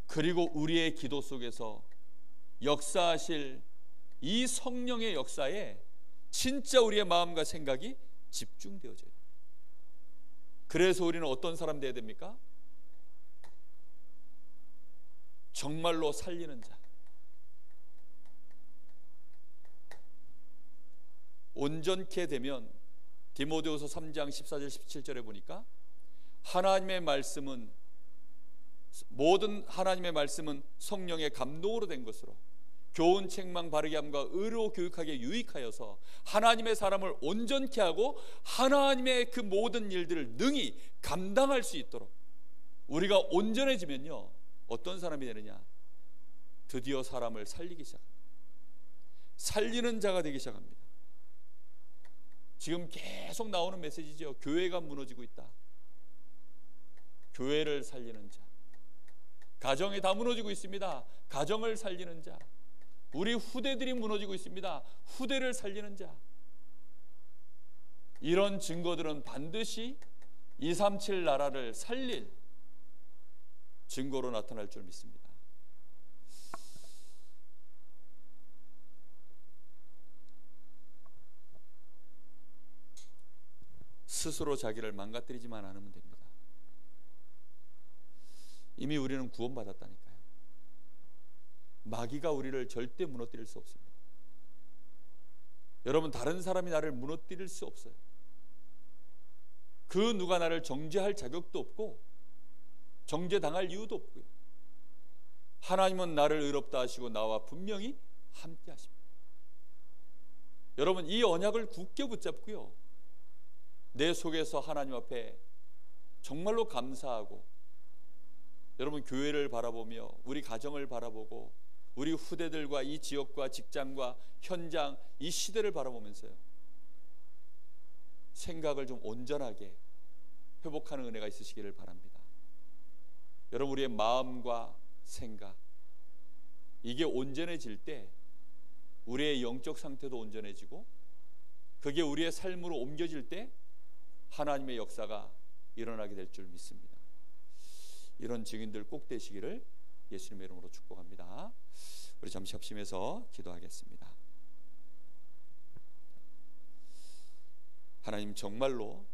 그리고 우리의 기도 속에서 역사하실 이 성령의 역사에 진짜 우리의 마음과 생각이 집중되어져야 돼요. 그래서 우리는 어떤 사람 되어야 됩니까? 정말로 살리는 자. 온전케 되면 디모데후서 3장 14절 17절에 보니까 하나님의 말씀은, 모든 하나님의 말씀은 성령의 감동으로 된 것으로 교훈, 책망, 바르게 함과 의로 교육하게 유익하여서 하나님의 사람을 온전케 하고 하나님의 그 모든 일들을 능히 감당할 수 있도록, 우리가 온전해지면요, 어떤 사람이 되느냐? 드디어 사람을 살리기 시작합니다. 살리는 자가 되기 시작합니다. 지금 계속 나오는 메시지죠. 교회가 무너지고 있다. 교회를 살리는 자. 가정이 다 무너지고 있습니다. 가정을 살리는 자. 우리 후대들이 무너지고 있습니다. 후대를 살리는 자. 이런 증거들은 반드시 237 나라를 살릴 증거로 나타날 줄 믿습니다. 스스로 자기를 망가뜨리지만 않으면 됩니다. 이미 우리는 구원받았다니까요. 마귀가 우리를 절대 무너뜨릴 수 없습니다. 여러분, 다른 사람이 나를 무너뜨릴 수 없어요. 그 누가 나를 정죄할 자격도 없고 정죄당할 이유도 없고요. 하나님은 나를 의롭다 하시고 나와 분명히 함께 하십니다. 여러분, 이 언약을 굳게 붙잡고요, 내 속에서 하나님 앞에 정말로 감사하고, 여러분, 교회를 바라보며 우리 가정을 바라보고 우리 후대들과 이 지역과 직장과 현장, 이 시대를 바라보면서요, 생각을 좀 온전하게 회복하는 은혜가 있으시기를 바랍니다. 여러분, 우리의 마음과 생각, 이게 온전해질 때 우리의 영적 상태도 온전해지고, 그게 우리의 삶으로 옮겨질 때 하나님의 역사가 일어나게 될 줄 믿습니다. 이런 증인들 꼭 되시기를 예수님의 이름으로 축복합니다. 우리 잠시 합심해서 기도하겠습니다. 하나님, 정말로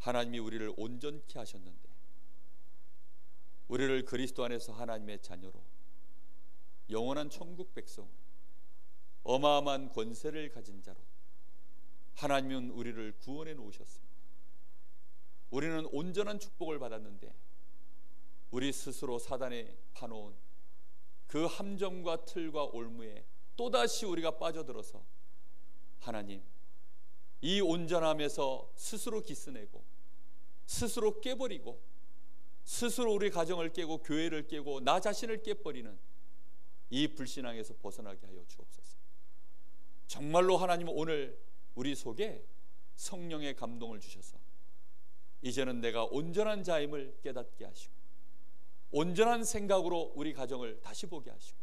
하나님이 우리를 온전케 하셨는데, 우리를 그리스도 안에서 하나님의 자녀로, 영원한 천국 백성으로, 어마어마한 권세를 가진 자로 하나님은 우리를 구원해 놓으셨습니다. 우리는 온전한 축복을 받았는데 우리 스스로 사단에 파놓은 그 함정과 틀과 올무에 또다시 우리가 빠져들어서 하나님, 이 온전함에서 스스로 기스내고 스스로 깨버리고 스스로 우리 가정을 깨고 교회를 깨고 나 자신을 깨버리는 이 불신앙에서 벗어나게 하여 주옵소서. 정말로 하나님은 오늘 우리 속에 성령의 감동을 주셔서 이제는 내가 온전한 자임을 깨닫게 하시고 온전한 생각으로 우리 가정을 다시 보게 하시고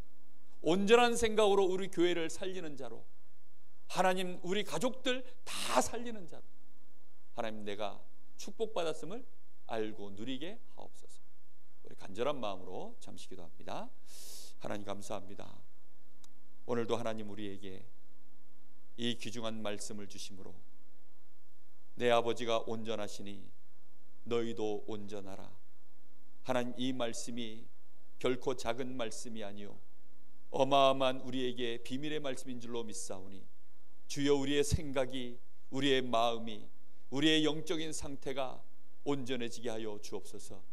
온전한 생각으로 우리 교회를 살리는 자로, 하나님 우리 가족들 다 살리는 자로 하나님 내가 축복받았음을 알고 누리게 하옵소서. 우리 간절한 마음으로 잠시 기도합니다. 하나님 감사합니다. 오늘도 하나님 우리에게 이 귀중한 말씀을 주심으로 내 아버지가 온전하시니 너희도 온전하라. 하나님, 이 말씀이 결코 작은 말씀이 아니요 어마어마한 우리에게 비밀의 말씀인 줄로 믿사오니 주여, 우리의 생각이, 우리의 마음이, 우리의 영적인 상태가 온전해지게 하여 주옵소서.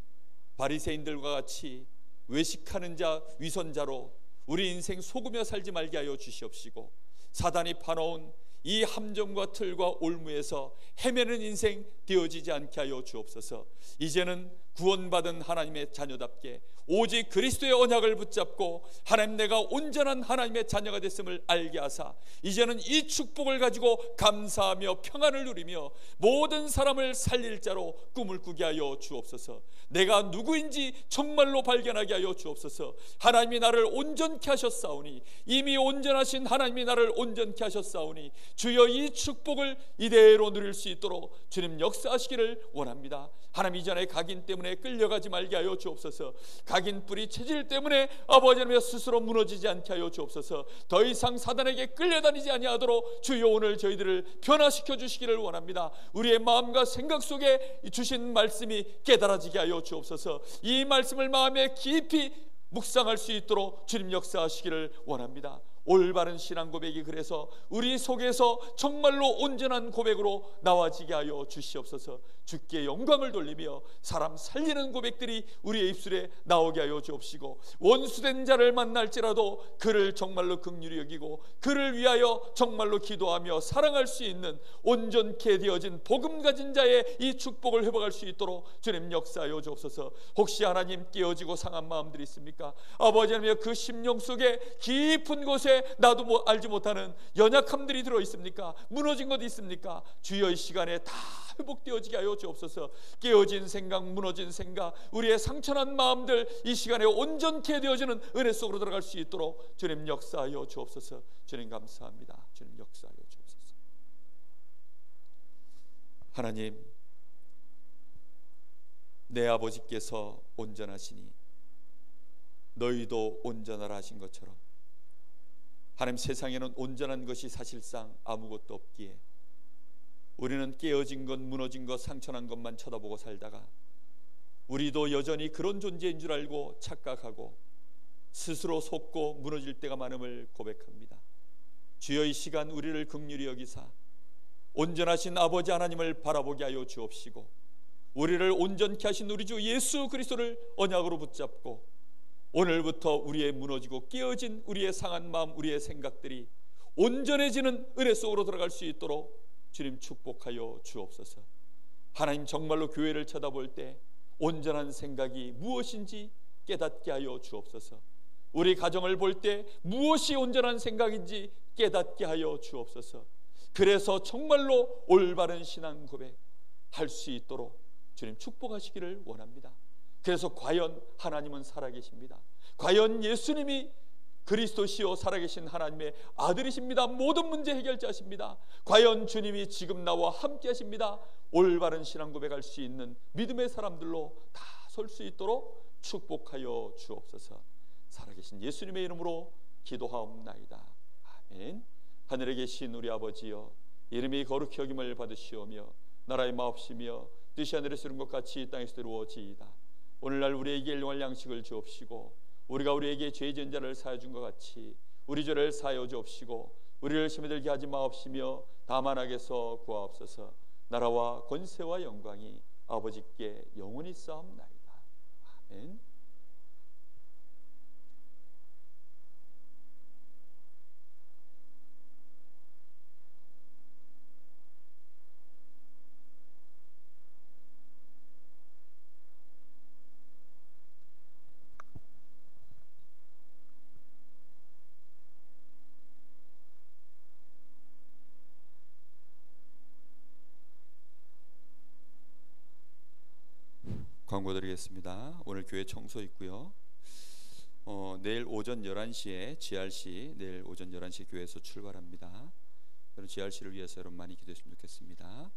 바리새인들과 같이 외식하는 자, 위선자로 우리 인생 속으며 살지 말게 하여 주시옵시고, 사단이 파놓은 이 함정과 틀과 올무에서 헤매는 인생 되어지지 않게 하여 주옵소서. 이제는 구원받은 하나님의 자녀답게 오직 그리스도의 언약을 붙잡고 하나님, 내가 온전한 하나님의 자녀가 됐음을 알게 하사 이제는 이 축복을 가지고 감사하며 평안을 누리며 모든 사람을 살릴 자로 꿈을 꾸게 하여 주옵소서. 내가 누구인지 정말로 발견하게 하여 주옵소서. 하나님이 나를 온전케 하셨사오니, 이미 온전하신 하나님이 나를 온전케 하셨사오니 주여, 이 축복을 이대로 누릴 수 있도록 주님 역사하시기를 원합니다. 하나님, 이전에 각인 때문에 끌려가지 말게 하여 주옵소서. 각인 뿌리 체질 때문에 아버지 하나님 스스로 무너지지 않게 하여 주옵소서. 더 이상 사단에게 끌려다니지 아니하도록 주여 오늘 저희들을 변화시켜 주시기를 원합니다. 우리의 마음과 생각 속에 주신 말씀이 깨달아지게 하여 주옵소서. 이 말씀을 마음에 깊이 묵상할 수 있도록 주님 역사하시기를 원합니다. 올바른 신앙 고백이 그래서 우리 속에서 정말로 온전한 고백으로 나와지게 하여 주시옵소서. 주께 영광을 돌리며 사람 살리는 고백들이 우리의 입술에 나오게 하여 주옵시고, 원수된 자를 만날지라도 그를 정말로 긍휼히 여기고 그를 위하여 정말로 기도하며 사랑할 수 있는 온전케 되어진 복음 가진 자의 이 축복을 회복할 수 있도록 주님 역사하여 주옵소서. 혹시 하나님 깨어지고 상한 마음들이 있습니까? 아버지 하나님, 그 심령 속에 깊은 곳에 나도 알지 못하는 연약함들이 들어 있습니까? 무너진 것 있습니까? 주여, 이 시간에 다 회복되어지게 하여 주옵소서. 깨어진 생각, 무너진 생각, 우리의 상처난 마음들 이 시간에 온전케 되어지는 은혜 속으로 들어갈 수 있도록 주님 역사하여 주옵소서. 주님 감사합니다. 주님 역사하여 주옵소서. 하나님, 내 아버지께서 온전하시니 너희도 온전하라 하신 것처럼 하나님, 세상에는 온전한 것이 사실상 아무것도 없기에 우리는 깨어진 것, 무너진 것, 상처난 것만 쳐다보고 살다가 우리도 여전히 그런 존재인 줄 알고 착각하고 스스로 속고 무너질 때가 많음을 고백합니다. 주여, 이 시간 우리를 긍휼히 여기사 온전하신 아버지 하나님을 바라보게 하여 주옵시고, 우리를 온전케 하신 우리 주 예수 그리스도를 언약으로 붙잡고 오늘부터 우리의 무너지고 깨어진 우리의 상한 마음, 우리의 생각들이 온전해지는 은혜 속으로 들어갈 수 있도록 주님 축복하여 주옵소서. 하나님, 정말로 교회를 쳐다볼 때 온전한 생각이 무엇인지 깨닫게 하여 주옵소서. 우리 가정을 볼 때 무엇이 온전한 생각인지 깨닫게 하여 주옵소서. 그래서 정말로 올바른 신앙 고백 할 수 있도록 주님 축복하시기를 원합니다. 그래서 과연 하나님은 살아계십니다. 과연 예수님이 그리스도시요 살아계신 하나님의 아들이십니다. 모든 문제 해결자십니다. 과연 주님이 지금 나와 함께 하십니다. 올바른 신앙 고백할 수 있는 믿음의 사람들로 다 설 수 있도록 축복하여 주옵소서. 살아계신 예수님의 이름으로 기도하옵나이다. 아멘. 하늘에 계신 우리 아버지여, 이름이 거룩히 여김을 받으시오며 나라의 마옵시며 뜻이 하늘에서 이룬 것 같이 땅에서 이루어지이다. 오늘날 우리에게 일용할 양식을 주옵시고, 우리가 우리에게 죄 지은 자를 사하여 준 것 같이 우리 죄를 사하여 주옵시고, 우리를 시험에 들게 하지 마옵시며 다만 악에서 구하옵소서. 나라와 권세와 영광이 아버지께 영원히 쌓옵나이다. 아멘. 광고 드리겠습니다. 오늘 교회 청소 있고요. 내일 오전 11시에 GRC, 내일 오전 11시 교회에서 출발합니다. 여러분 GRC를 위해서 여러분 많이 기도했으면 좋겠습니다.